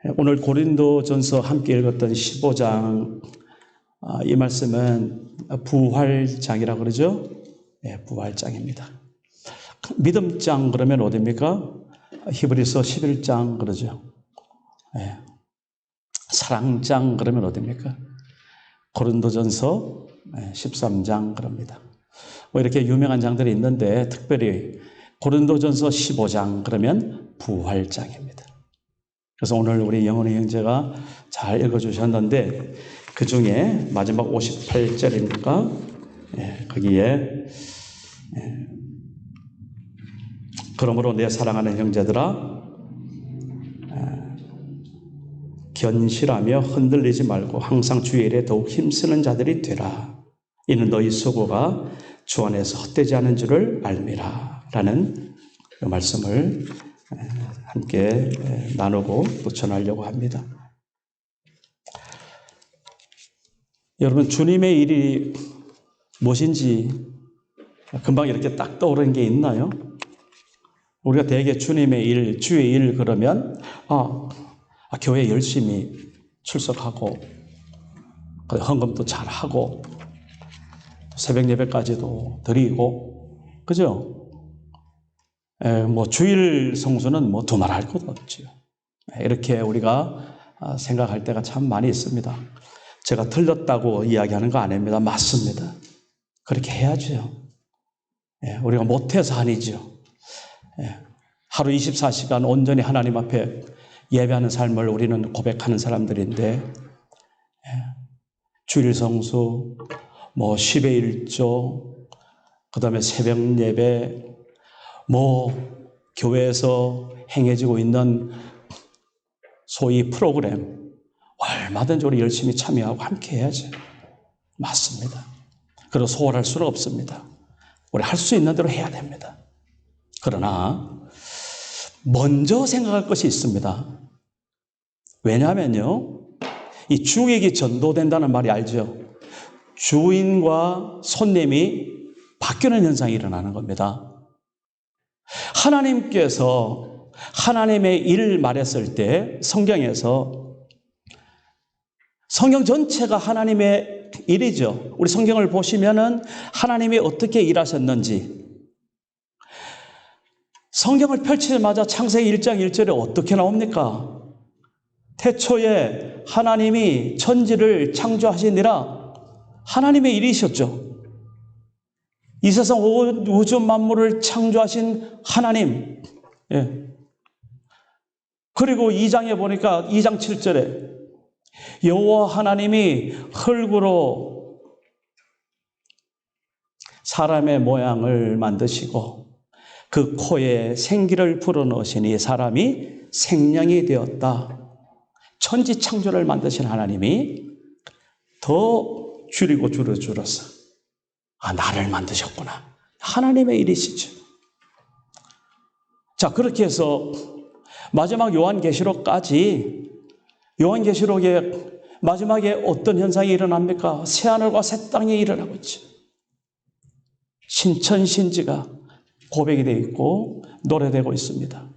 오늘 고린도전서 함께 읽었던 15장, 이 말씀은 부활장이라고 그러죠. 부활장입니다. 믿음장 그러면 어디입니까? 히브리서 11장 그러죠. 사랑장 그러면 어디입니까? 고린도전서 13장 그럽니다. 뭐 이렇게 유명한 장들이 있는데 특별히 고린도전서 15장 그러면 부활장입니다. 그래서 오늘 우리 영원의 형제가 잘 읽어주셨는데 그 중에 마지막 58절이니까 거기에 그러므로 내 사랑하는 형제들아 견실하며 흔들리지 말고 항상 주의 일에 더욱 힘쓰는 자들이 되라. 이는 너희 수고가 주 안에서 헛되지 않은 줄을 알미라. 라는 그 말씀을 함께 나누고 또 전하려고 합니다. 여러분, 주님의 일이 무엇인지 금방 이렇게 딱 떠오르는 게 있나요? 우리가 대개 주님의 일, 주의 일 그러면 교회 열심히 출석하고 헌금도 잘하고 새벽 예배까지도 드리고 그죠? 뭐 주일 성수는 뭐 두말할 것도 없죠. 이렇게 우리가 생각할 때가 참 많이 있습니다. 제가 틀렸다고 이야기하는 거 아닙니다. 맞습니다. 그렇게 해야죠. 우리가 못해서 아니죠. 하루 24시간 온전히 하나님 앞에 예배하는 삶을 우리는 고백하는 사람들인데 주일 성수, 뭐 10의 1조, 그 다음에 새벽 예배, 뭐 교회에서 행해지고 있는 소위 프로그램 얼마든지 우리 열심히 참여하고 함께 해야죠. 맞습니다. 그리고 소홀할 수는 없습니다. 우리 할 수 있는 대로 해야 됩니다. 그러나 먼저 생각할 것이 있습니다. 왜냐하면요, 이 주객이 전도된다는 말이 알죠. 주인과 손님이 바뀌는 현상이 일어나는 겁니다. 하나님께서 하나님의 일을 말했을 때 성경에서 성경 전체가 하나님의 일이죠. 우리 성경을 보시면은 하나님이 어떻게 일하셨는지 성경을 펼치자마자 창세기 1장 1절에 어떻게 나옵니까? 태초에 하나님이 천지를 창조하시니라. 하나님의 일이셨죠. 이 세상 우주 만물을 창조하신 하나님. 그리고 2장에 보니까 2장 7절에 여호와 하나님이 흙으로 사람의 모양을 만드시고 그 코에 생기를 불어넣으시니 사람이 생명이 되었다. 천지 창조를 만드신 하나님이 더 줄이고 줄여서 나를 만드셨구나. 하나님의 일이시죠. 자, 그렇게 해서 마지막 요한계시록까지 요한계시록의 마지막에 어떤 현상이 일어납니까? 새하늘과 새 땅이 일어나고 있죠. 신천신지가 고백이 되어 있고 노래되고 있습니다.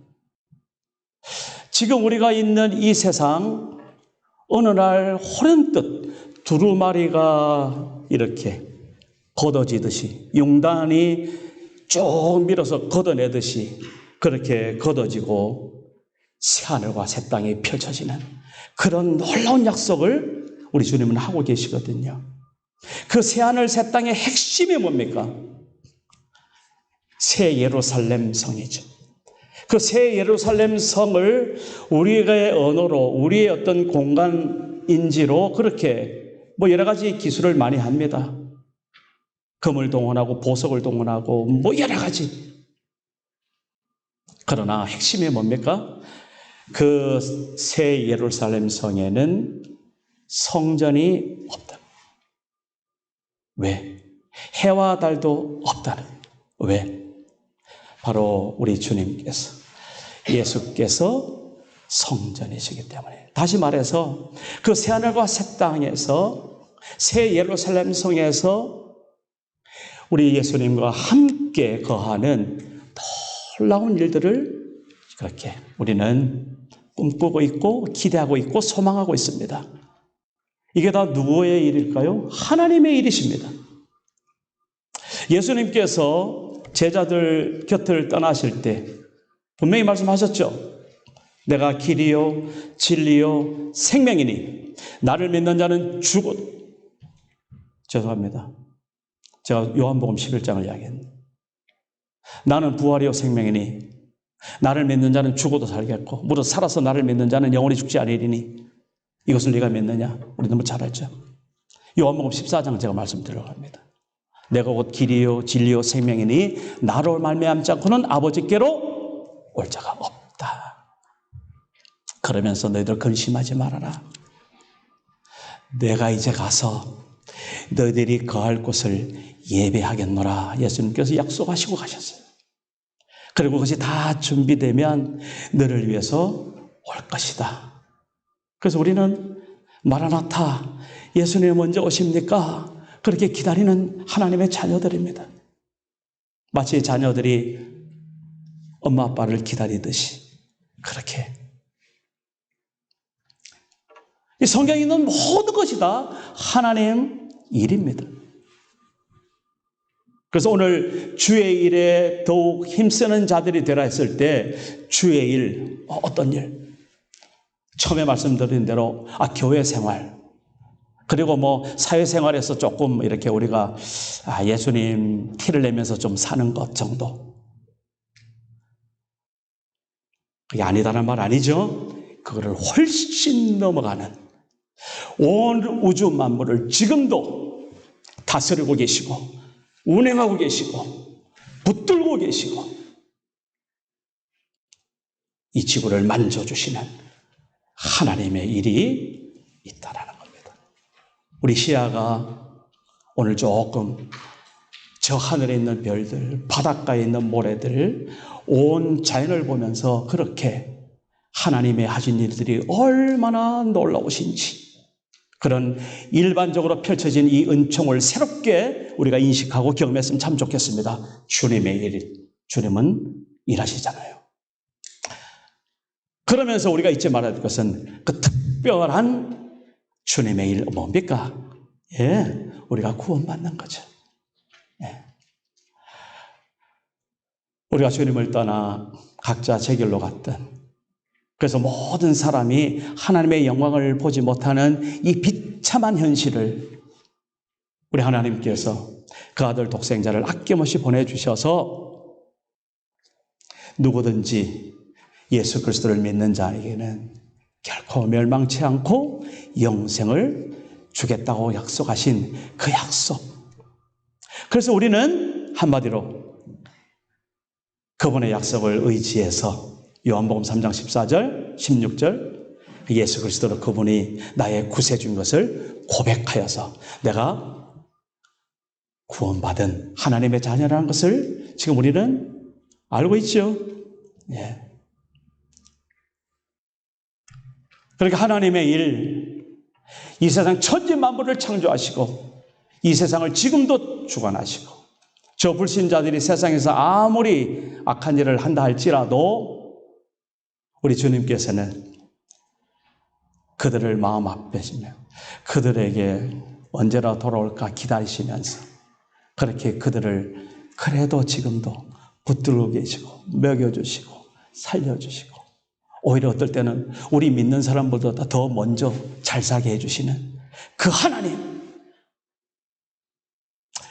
지금 우리가 있는 이 세상 어느 날 호련뜻 두루마리가 이렇게 걷어지듯이 용단이 쭉 밀어서 걷어내듯이 그렇게 걷어지고 새하늘과 새 땅이 펼쳐지는 그런 놀라운 약속을 우리 주님은 하고 계시거든요. 그 새하늘 새 땅의 핵심이 뭡니까? 새 예루살렘 성이죠. 그 새 예루살렘 성을 우리의 언어로 우리의 어떤 공간인지로 그렇게 뭐 여러 가지 기술을 많이 합니다. 금을 동원하고 보석을 동원하고 뭐 여러 가지. 그러나 핵심이 뭡니까? 그 새 예루살렘 성에는 성전이 없다. 왜? 해와 달도 없다는. 왜? 바로 우리 주님께서 예수께서 성전이시기 때문에. 다시 말해서 그 새하늘과 새 땅에서 새 예루살렘 성에서 우리 예수님과 함께 거하는 놀라운 일들을 그렇게 우리는 꿈꾸고 있고 기대하고 있고 소망하고 있습니다. 이게 다 누구의 일일까요? 하나님의 일이십니다. 예수님께서 제자들 곁을 떠나실 때 분명히 말씀하셨죠. 내가 길이요 진리요 생명이니 나를 믿는 자는 죄송합니다. 제가 요한복음 11장을 이야기했네요. 나는 부활이요 생명이니 나를 믿는 자는 죽어도 살겠고 무릇 살아서 나를 믿는 자는 영원히 죽지 아니리니 이것을 네가 믿느냐? 우리 너무 잘 알죠. 요한복음 14장 제가 말씀드리려고 합니다. 내가 곧 길이요 진리요 생명이니 나로 말미암지 않고는 아버지께로 올 자가 없다. 그러면서 너희들 근심하지 말아라. 내가 이제 가서 너희들이 거할 곳을 예배하겠노라. 예수님께서 약속하시고 가셨어요. 그리고 그것이 다 준비되면 너를 위해서 올 것이다. 그래서 우리는 마라나타, 예수님 언제 오십니까? 그렇게 기다리는 하나님의 자녀들입니다. 마치 자녀들이 엄마 아빠를 기다리듯이 그렇게. 이 성경에 있는 모든 것이 다 하나님 일입니다. 그래서 오늘 주의 일에 더욱 힘쓰는 자들이 되라 했을 때 주의 일, 어떤 일? 처음에 말씀드린 대로 교회 생활, 그리고 사회생활에서 조금 이렇게 우리가 예수님 티를 내면서 좀 사는 것 정도. 그게 아니다는 말 아니죠? 그거를 훨씬 넘어가는 온 우주 만물을 지금도 다스리고 계시고 운행하고 계시고 붙들고 계시고 이 지구를 만져주시는 하나님의 일이 있다라는 겁니다. 우리 시야가 오늘 조금 저 하늘에 있는 별들, 바닷가에 있는 모래들, 온 자연을 보면서 그렇게 하나님의 하신 일들이 얼마나 놀라우신지 그런 일반적으로 펼쳐진 이 은총을 새롭게 우리가 인식하고 경험했으면 참 좋겠습니다. 주님의 일, 주님은 일하시잖아요. 그러면서 우리가 잊지 말아야 될 것은 그 특별한 주님의 일 뭡니까? 우리가 구원받는 거죠. 우리가 주님을 떠나 각자 제 길로 갔던, 그래서 모든 사람이 하나님의 영광을 보지 못하는 이 비참한 현실을 우리 하나님께서 그 아들 독생자를 아낌없이 보내주셔서 누구든지 예수 그리스도를 믿는 자에게는 결코 멸망치 않고 영생을 주겠다고 약속하신 그 약속. 그래서 우리는 한마디로 그분의 약속을 의지해서 요한복음 3장 14절, 16절 예수 그리스도로 그분이 나의 구세주인 것을 고백하여서 내가 구원받은 하나님의 자녀라는 것을 지금 우리는 알고 있죠. 그러니까 하나님의 일, 이 세상 천지 만물을 창조하시고 이 세상을 지금도 주관하시고 저 불신자들이 세상에서 아무리 악한 일을 한다 할지라도 우리 주님께서는 그들을 마음 아프시며 그들에게 언제나 돌아올까 기다리시면서 그렇게 그들을 그래도 지금도 붙들고 계시고 먹여주시고 살려주시고 오히려 어떨 때는 우리 믿는 사람보다 더 먼저 잘 살게 해주시는 그 하나님.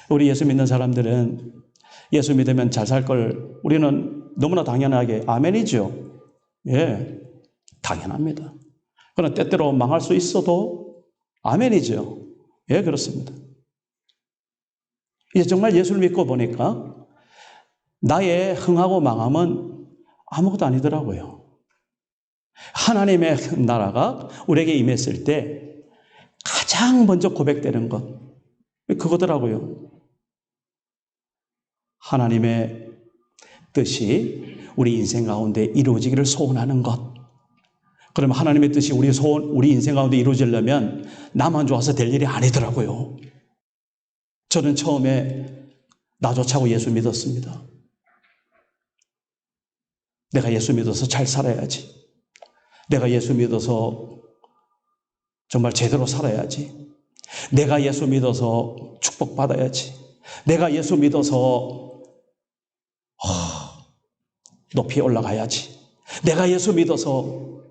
우리 예수 믿는 사람들은 예수 믿으면 잘 살 걸 우리는 너무나 당연하게 아멘이죠. 당연합니다. 그러나 때때로 망할 수 있어도 아멘이죠. 그렇습니다. 이제 정말 예수를 믿고 보니까 나의 흥하고 망함은 아무것도 아니더라고요. 하나님의 나라가 우리에게 임했을 때 가장 먼저 고백되는 것, 그거더라고요. 하나님의 뜻이 우리 인생 가운데 이루어지기를 소원하는 것. 그러면 하나님의 뜻이 우리 인생 가운데 이루어지려면 나만 좋아서 될 일이 아니더라고요. 저는 처음에 나 좋자고 예수 믿었습니다. 내가 예수 믿어서 잘 살아야지. 내가 예수 믿어서 정말 제대로 살아야지. 내가 예수 믿어서 축복받아야지. 내가 예수 믿어서 높이 올라가야지. 내가 예수 믿어서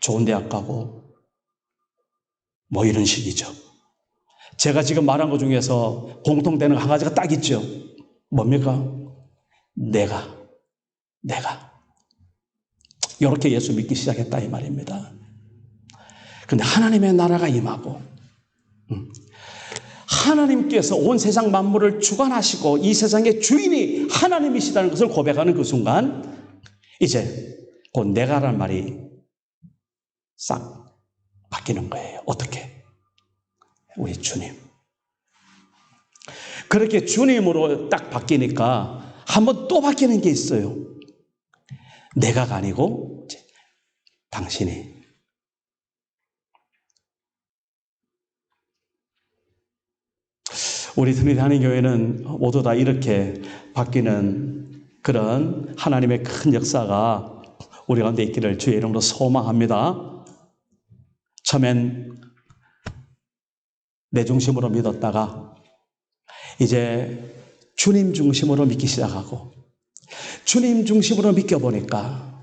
좋은 대학 가고 뭐 이런 식이죠. 제가 지금 말한 것 중에서 공통되는 한 가지가 딱 있죠. 뭡니까? 내가 이렇게 예수 믿기 시작했다 이 말입니다. 그런데 하나님의 나라가 임하고 하나님께서 온 세상 만물을 주관하시고 이 세상의 주인이 하나님이시다는 것을 고백하는 그 순간 이제 곧 내가라는 말이 싹 바뀌는 거예요. 어떻게? 우리 주님. 그렇게 주님으로 딱 바뀌니까 한번 또 바뀌는 게 있어요. 내가가 아니고 당신이. 우리 트리니티 교회는 모두 다 이렇게 바뀌는 그런 하나님의 큰 역사가 우리 가운데 있기를 주의 이름으로 소망합니다. 처음엔 내 중심으로 믿었다가 이제 주님 중심으로 믿기 시작하고 주님 중심으로 믿겨보니까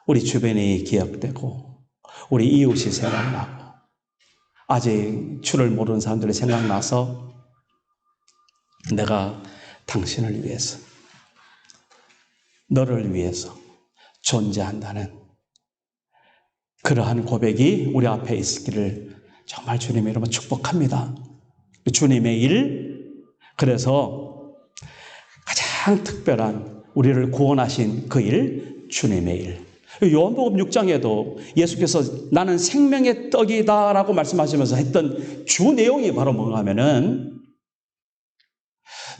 우리 주변이 기억되고 우리 이웃이 생각나고 아직 주를 모르는 사람들이 생각나서 내가 당신을 위해서 너를 위해서 존재한다는 그러한 고백이 우리 앞에 있기를 정말 주님의 이름으로 축복합니다. 주님의 일, 그래서 가장 특별한 우리를 구원하신 그 일, 주님의 일. 요한복음 6장에도 예수께서 나는 생명의 떡이다 라고 말씀하시면서 했던 주 내용이 바로 뭔가 하면은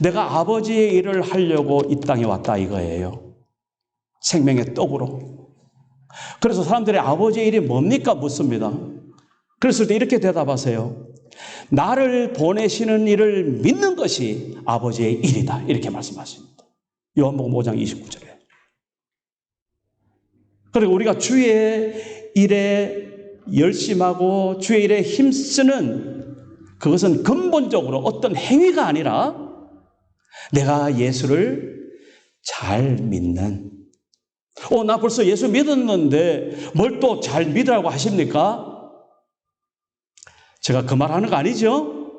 내가 아버지의 일을 하려고 이 땅에 왔다 이거예요. 생명의 떡으로. 그래서 사람들이 아버지의 일이 뭡니까? 묻습니다. 그랬을 때 이렇게 대답하세요. 나를 보내시는 일을 믿는 것이 아버지의 일이다. 이렇게 말씀하십니다. 요한복음 5장 29절에. 그리고 우리가 주의 일에 열심하고 주의 일에 힘쓰는 그것은 근본적으로 어떤 행위가 아니라 내가 예수를 잘 믿는 나 벌써 예수 믿었는데 뭘 또 잘 믿으라고 하십니까? 제가 그 말하는 거 아니죠?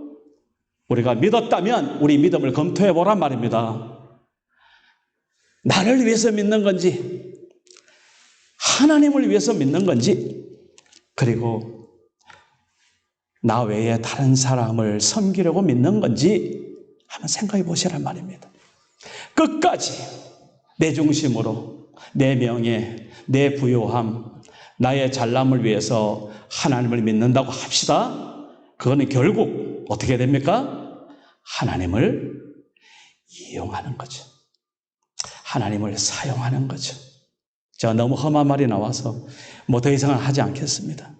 우리가 믿었다면 우리 믿음을 검토해 보란 말입니다. 나를 위해서 믿는 건지 하나님을 위해서 믿는 건지 그리고 나 외에 다른 사람을 섬기려고 믿는 건지 한번 생각해 보시란 말입니다. 끝까지 내 중심으로 내 명예, 내 부요함, 나의 잘남을 위해서 하나님을 믿는다고 합시다. 그거는 결국 어떻게 됩니까? 하나님을 이용하는 거죠. 하나님을 사용하는 거죠. 제가 너무 험한 말이 나와서 뭐 더 이상은 하지 않겠습니다.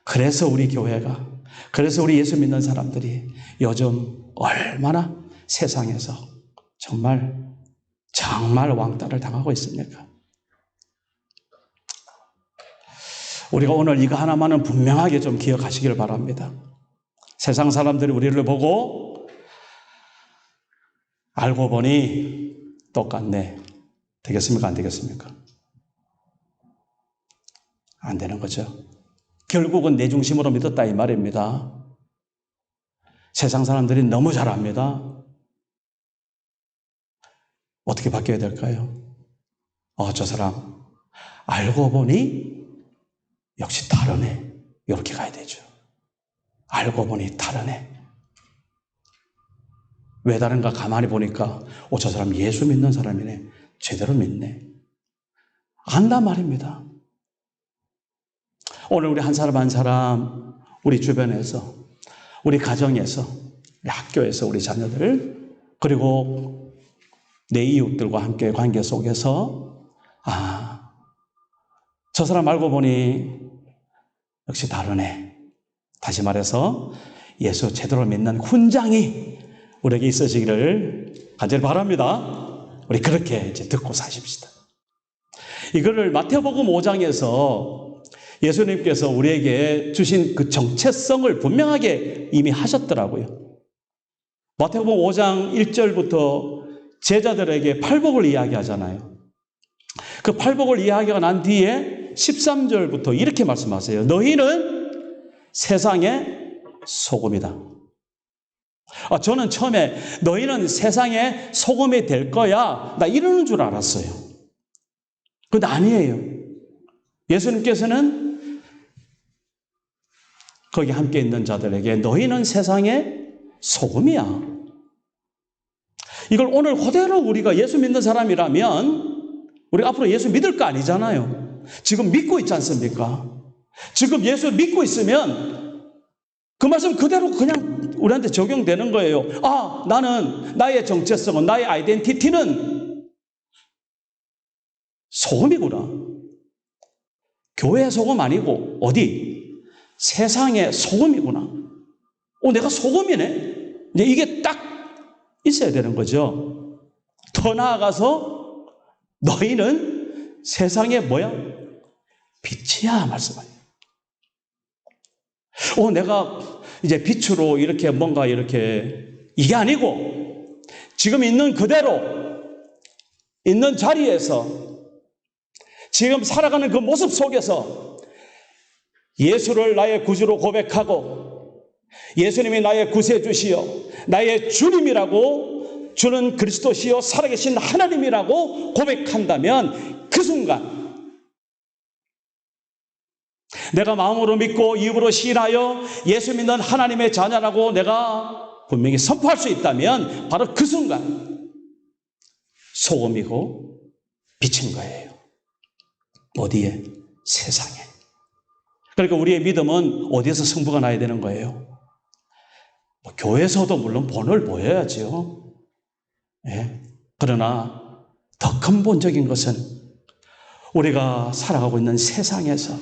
그래서 우리 교회가, 그래서 우리 예수 믿는 사람들이 요즘 얼마나 세상에서 정말 왕따를 당하고 있습니까? 우리가 오늘 이거 하나만은 분명하게 좀 기억하시길 바랍니다. 세상 사람들이 우리를 보고 알고 보니 똑같네. 되겠습니까? 안 되겠습니까? 안 되는 거죠. 결국은 내 중심으로 믿었다 이 말입니다. 세상 사람들이 너무 잘합니다. 어떻게 바뀌어야 될까요? 저 사람 알고 보니 역시 다르네. 이렇게 가야 되죠. 알고 보니 다르네. 왜 다른가 가만히 보니까 저 사람 예수 믿는 사람이네. 제대로 믿네. 안단 말입니다. 오늘 우리 한 사람 한 사람 우리 주변에서 우리 가정에서 우리 학교에서 우리 자녀들 그리고 내 이웃들과 함께 관계 속에서 저 사람 알고 보니 역시 다르네. 다시 말해서 예수 제대로 믿는 훈장이 우리에게 있으시기를 간절히 바랍니다. 우리 그렇게 이제 듣고 사십시다. 이거를 마태복음 5장에서 예수님께서 우리에게 주신 그 정체성을 분명하게 이미 하셨더라고요. 마태복음 5장 1절부터 제자들에게 팔복을 이야기하잖아요. 그 팔복을 이야기가 난 뒤에 13절부터 이렇게 말씀하세요. 너희는 세상의 소금이다. 저는 처음에 너희는 세상의 소금이 될 거야, 나 이러는 줄 알았어요. 근데 아니에요. 예수님께서는 거기 함께 있는 자들에게 너희는 세상의 소금이야. 이걸 오늘 그대로 우리가 예수 믿는 사람이라면 우리가 앞으로 예수 믿을 거 아니잖아요. 지금 믿고 있지 않습니까? 지금 예수 믿고 있으면 그 말씀 그대로 그냥 우리한테 적용되는 거예요. 나는 나의 정체성은, 나의 아이덴티티는 소금이구나. 교회의 소금 아니고 어디? 세상의 소금이구나. 내가 소금이네. 이제 이게 딱 있어야 되는 거죠. 더 나아가서 너희는 세상의 뭐야? 빛이야 말씀하세요. 내가 이제 빛으로 이렇게 뭔가 이렇게 이게 아니고 지금 있는 그대로 있는 자리에서 지금 살아가는 그 모습 속에서 예수를 나의 구주로 고백하고 예수님이 나의 구세주시요 나의 주님이라고 주는 그리스도시요 살아계신 하나님이라고 고백한다면 그 순간 내가 마음으로 믿고 입으로 시인하여 예수 믿는 하나님의 자녀라고 내가 분명히 선포할 수 있다면 바로 그 순간 소금이고 빛인 거예요. 어디에? 세상에. 그러니까 우리의 믿음은 어디에서 승부가 나야 되는 거예요? 교회에서도 물론 본을 보여야죠. 예. 그러나 더 근본적인 것은 우리가 살아가고 있는 세상에서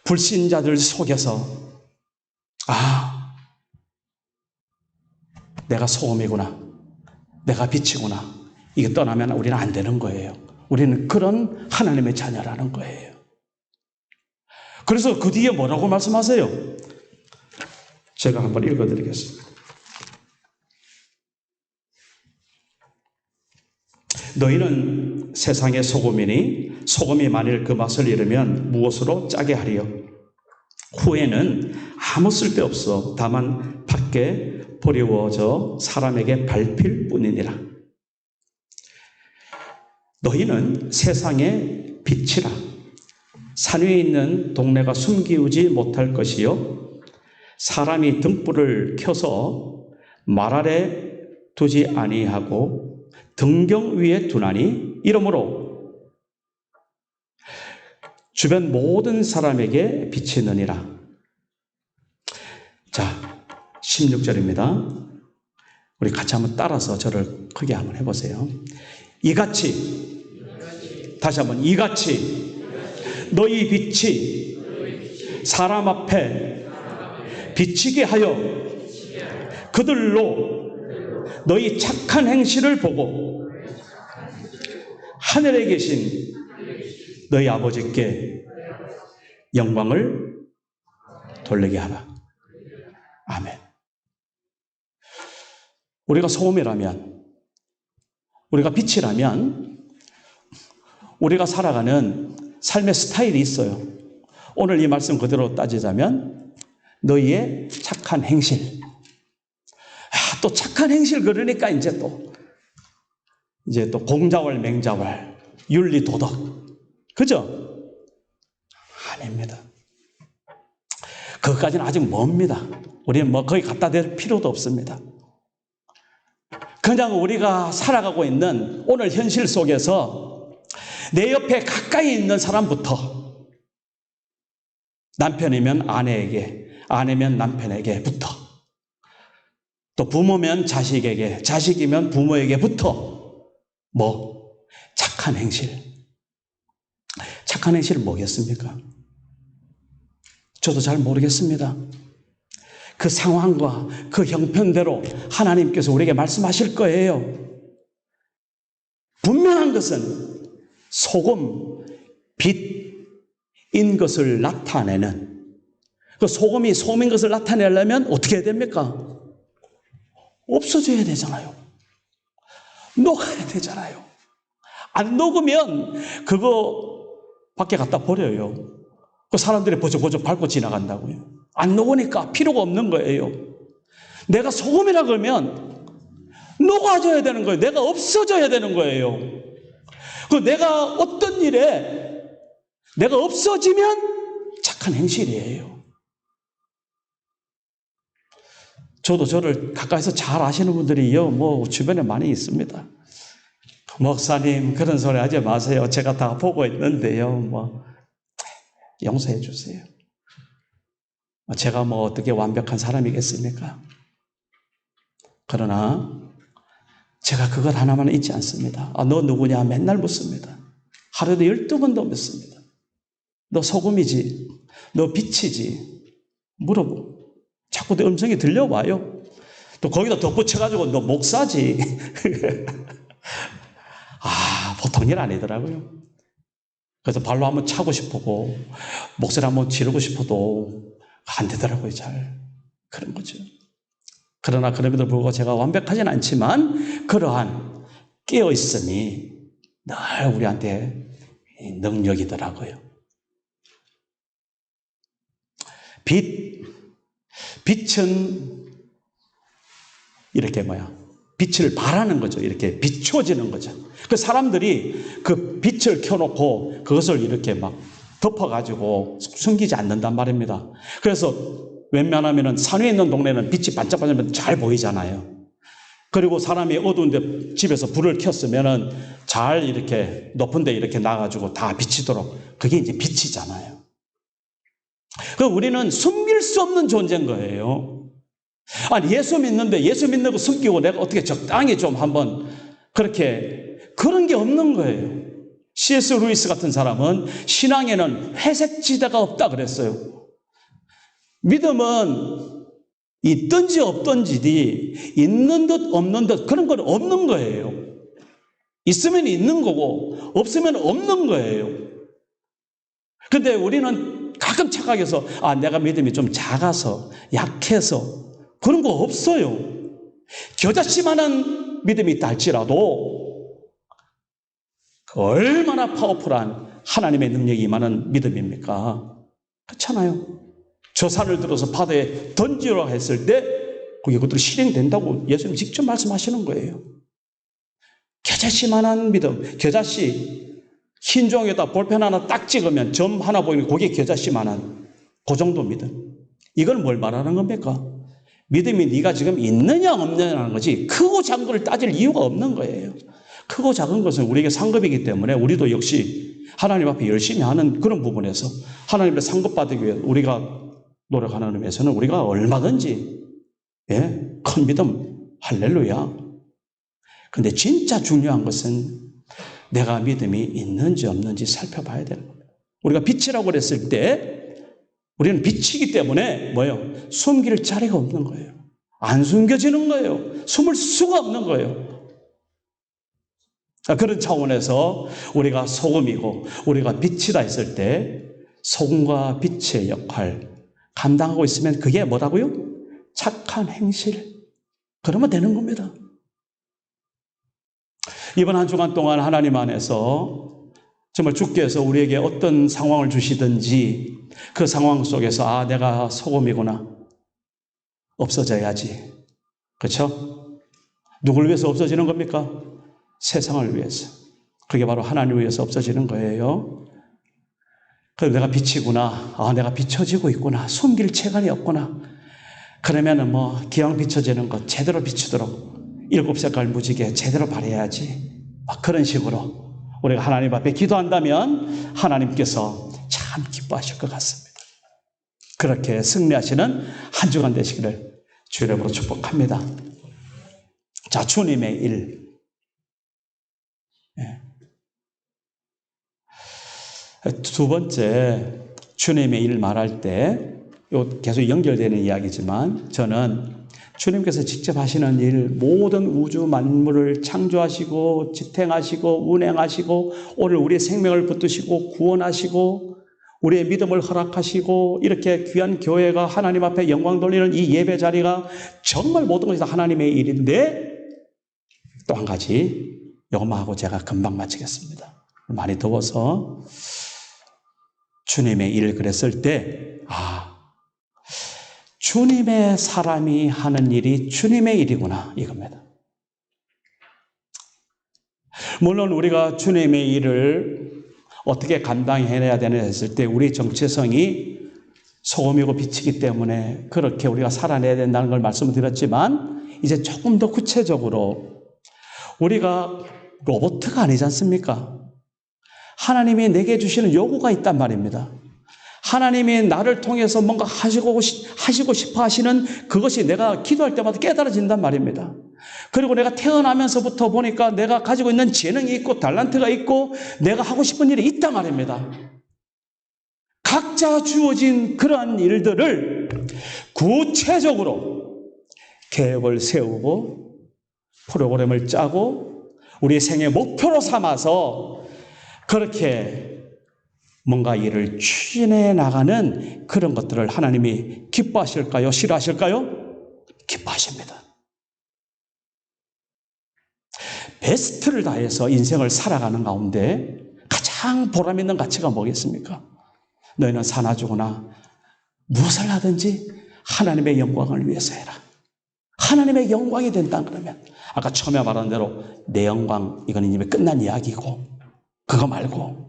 불신자들 속에서 내가 소금이구나, 내가 빛이구나, 이게 떠나면 우리는 안 되는 거예요. 우리는 그런 하나님의 자녀라는 거예요. 그래서 그 뒤에 뭐라고 말씀하세요? 제가 한번 읽어드리겠습니다. 너희는 세상의 소금이니 소금이 만일 그 맛을 잃으면 무엇으로 짜게 하리요? 후에는 아무 쓸데없어 다만 밖에 버리워져 사람에게 밟힐 뿐이니라. 너희는 세상의 빛이라. 산 위에 있는 동네가 숨기우지 못할 것이요 사람이 등불을 켜서 말 아래 두지 아니하고 등경 위에 두나니 이러므로 주변 모든 사람에게 비치느니라. 자, 16절입니다. 우리 같이 한번 따라서 저를 크게 한번 해보세요. 이같이, 다시 한번 이같이 너희 빛이 사람 앞에 비치게 하여 그들로 너희 착한 행실을 보고 하늘에 계신 너희 아버지께 영광을 돌리게 하라. 아멘. 우리가 소금이라면, 우리가 빛이라면 우리가 살아가는 삶의 스타일이 있어요. 오늘 이 말씀 그대로 따지자면 너희의 착한 행실. 또 착한 행실 그러니까 이제 또 공자왈 맹자왈 윤리 도덕, 그죠? 아닙니다. 그것까지는 아직 멉니다. 우리는 거기 갖다 댈 필요도 없습니다. 그냥 우리가 살아가고 있는 오늘 현실 속에서 내 옆에 가까이 있는 사람부터, 남편이면 아내에게, 아내면 남편에게부터, 또 부모면 자식에게, 자식이면 부모에게부터 착한 행실. 착한 행실은 뭐겠습니까? 저도 잘 모르겠습니다. 그 상황과 그 형편대로 하나님께서 우리에게 말씀하실 거예요. 분명한 것은 소금, 빛, 것을 나타내는, 그 소금이 소금인 것을 나타내려면 어떻게 해야 됩니까? 없어져야 되잖아요. 녹아야 되잖아요. 안 녹으면 그거 밖에 갖다 버려요. 그 사람들이 버쩍버쩍 밟고 지나간다고요. 안 녹으니까 필요가 없는 거예요. 내가 소금이라 그러면 녹아져야 되는 거예요. 내가 없어져야 되는 거예요. 그 내가 어떤 일에 내가 없어지면 착한 행실이에요. 저도 저를 가까이서 잘 아시는 분들이요, 주변에 많이 있습니다. 목사님, 그런 소리 하지 마세요. 제가 다 보고 있는데요, 용서해 주세요. 제가 어떻게 완벽한 사람이겠습니까? 그러나 제가 그것 하나만 잊지 않습니다. 너 누구냐? 맨날 묻습니다. 하루에도 12번도 묻습니다. 너 소금이지? 너 빛이지? 물어보. 자꾸 내 음성이 들려와요. 또 거기다 덧붙여가지고 너 목사지? 보통 일 아니더라고요. 그래서 발로 한번 차고 싶고 목소리 한번 지르고 싶어도 안 되더라고요. 잘. 그런 거죠. 그러나 그럼에도 불구하고 제가 완벽하진 않지만 그러한 깨어있음이 늘 우리한테 능력이더라고요. 빛은 이렇게 빛을 발하는 거죠. 이렇게 비춰지는 거죠. 그 사람들이 그 빛을 켜놓고 그것을 이렇게 덮어가지고 숨기지 않는단 말입니다. 그래서 웬만하면 산 위에 있는 동네는 빛이 반짝반짝 잘 보이잖아요. 그리고 사람이 어두운데 집에서 불을 켰으면은 잘 이렇게 높은 데 이렇게 나가지고 다 비치도록, 그게 이제 빛이잖아요. 우리는 숨길 수 없는 존재인 거예요. 아니, 예수 믿는데 예수 믿는 거 숨기고 내가 어떻게 적당히 좀 한번 그런 게 없는 거예요. C.S. 루이스 같은 사람은 신앙에는 회색지대가 없다 그랬어요. 믿음은 있든지 없든지 있는 듯 없는 듯 그런 건 없는 거예요. 있으면 있는 거고 없으면 없는 거예요. 그런데 우리는 가끔 착각해서 내가 믿음이 좀 작아서 약해서 그런 거 없어요. 겨자씨만한 믿음이 있다 할지라도 얼마나 파워풀한 하나님의 능력이 임하는 믿음입니까? 그렇잖아요. 저 산을 들어서 바다에 던지라 했을 때 그것들이 실행된다고 예수님 직접 말씀하시는 거예요. 겨자씨만한 믿음, 겨자씨 흰 종이에다 볼펜 하나 딱 찍으면 점 하나 보이면 그게 겨자씨만한 그 정도 믿음. 이건 뭘 말하는 겁니까? 믿음이 네가 지금 있느냐 없느냐는 거지 크고 작은 걸 따질 이유가 없는 거예요. 크고 작은 것은 우리에게 상급이기 때문에 우리도 역시 하나님 앞에 열심히 하는 그런 부분에서 하나님의 상급받기 위해 우리가 노력하는 의미에서는 우리가 얼마든지 큰 믿음, 할렐루야. 그런데 진짜 중요한 것은 내가 믿음이 있는지 없는지 살펴봐야 되는 겁니다. 우리가 빛이라고 그랬을 때 우리는 빛이기 때문에 숨길 자리가 없는 거예요. 안 숨겨지는 거예요. 숨을 수가 없는 거예요. 그런 차원에서 우리가 소금이고 우리가 빛이다 했을 때 소금과 빛의 역할 감당하고 있으면 그게 뭐라고요? 착한 행실. 그러면 되는 겁니다. 이번 한 주간 동안 하나님 안에서 정말 주께서 우리에게 어떤 상황을 주시든지 그 상황 속에서 내가 소금이구나. 없어져야지. 그렇죠? 누굴 위해서 없어지는 겁니까? 세상을 위해서. 그게 바로 하나님을 위해서 없어지는 거예요. 그래서 내가 빛이구나. 내가 비춰지고 있구나. 숨길 채간이 없구나. 그러면은 기왕 비춰지는 것 제대로 비추도록 7색깔 무지개 제대로 발해야지. 그런 식으로 우리가 하나님 앞에 기도한다면 하나님께서 참 기뻐하실 것 같습니다. 그렇게 승리하시는 한 주간 되시기를 주의 이름으로 축복합니다. 자, 주님의 일. 두 번째, 주님의 일 말할 때 계속 연결되는 이야기지만 저는 주님께서 직접 하시는 일, 모든 우주 만물을 창조하시고 지탱하시고 운행하시고 오늘 우리의 생명을 붙드시고 구원하시고 우리의 믿음을 허락하시고 이렇게 귀한 교회가 하나님 앞에 영광 돌리는 이 예배 자리가 정말 모든 것이 다 하나님의 일인데, 또 한 가지 이것만 하고 제가 금방 마치겠습니다. 많이 더워서 주님의 일 그랬을 때 주님의 사람이 하는 일이 주님의 일이구나 이겁니다. 물론 우리가 주님의 일을 어떻게 감당해내야 되느냐 했을 때 우리 정체성이 소금이고 빛이기 때문에 그렇게 우리가 살아내야 된다는 걸 말씀을 드렸지만, 이제 조금 더 구체적으로 우리가 로봇가 아니지 않습니까? 하나님이 내게 주시는 요구가 있단 말입니다. 하나님이 나를 통해서 뭔가 하시고 싶어 하시는 그것이 내가 기도할 때마다 깨달아진단 말입니다. 그리고 내가 태어나면서부터 보니까 내가 가지고 있는 재능이 있고 달란트가 있고 내가 하고 싶은 일이 있단 말입니다. 각자 주어진 그러한 일들을 구체적으로 계획을 세우고 프로그램을 짜고 우리 생애 목표로 삼아서 그렇게 뭔가 일을 추진해 나가는 그런 것들을 하나님이 기뻐하실까요? 싫어하실까요? 기뻐하십니다. 베스트를 다해서 인생을 살아가는 가운데 가장 보람 있는 가치가 뭐겠습니까? 너희는 사나 죽으나 무엇을 하든지 하나님의 영광을 위해서 해라. 하나님의 영광이 된다 그러면, 아까 처음에 말한 대로 내 영광, 이건 이미 끝난 이야기고, 그거 말고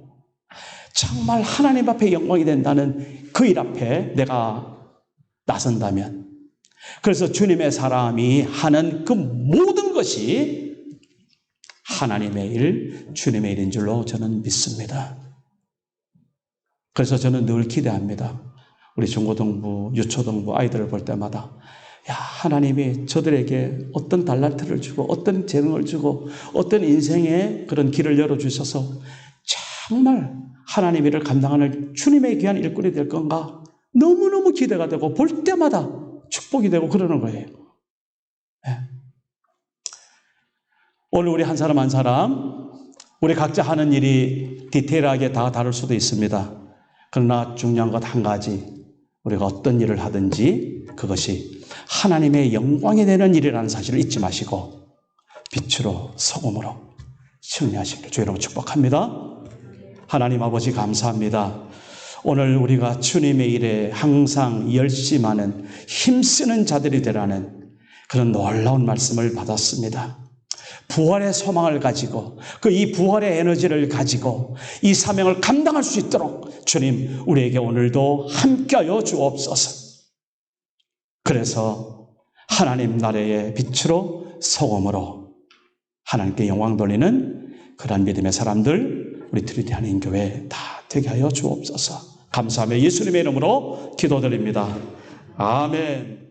정말 하나님 앞에 영광이 된다는 그 일 앞에 내가 나선다면, 그래서 주님의 사람이 하는 그 모든 것이 하나님의 일, 주님의 일인 줄로 저는 믿습니다. 그래서 저는 늘 기대합니다. 우리 중고등부, 유초등부 아이들을 볼 때마다 하나님이 저들에게 어떤 달란트를 주고 어떤 재능을 주고 어떤 인생의 그런 길을 열어주셔서 정말 하나님 일을 감당하는 주님의 귀한 일꾼이 될 건가 너무너무 기대가 되고 볼 때마다 축복이 되고 그러는 거예요. 네. 오늘 우리 한 사람 한 사람 우리 각자 하는 일이 디테일하게 다 다를 수도 있습니다. 그러나 중요한 것 한 가지, 우리가 어떤 일을 하든지 그것이 하나님의 영광이 되는 일이라는 사실을 잊지 마시고 빛으로 소금으로 승리하시기를 주의 이름으로 축복합니다. 하나님 아버지 감사합니다. 오늘 우리가 주님의 일에 항상 열심하는 힘쓰는 자들이 되라는 그런 놀라운 말씀을 받았습니다. 부활의 소망을 가지고 이 부활의 에너지를 가지고 이 사명을 감당할 수 있도록 주님 우리에게 오늘도 함께하여 주옵소서. 그래서 하나님 나라의 빛으로 소금으로 하나님께 영광 돌리는 그런 믿음의 사람들 우리 트리티 한인교회 다 되게 하여 주옵소서. 감사하며 예수님의 이름으로 기도드립니다. 아멘.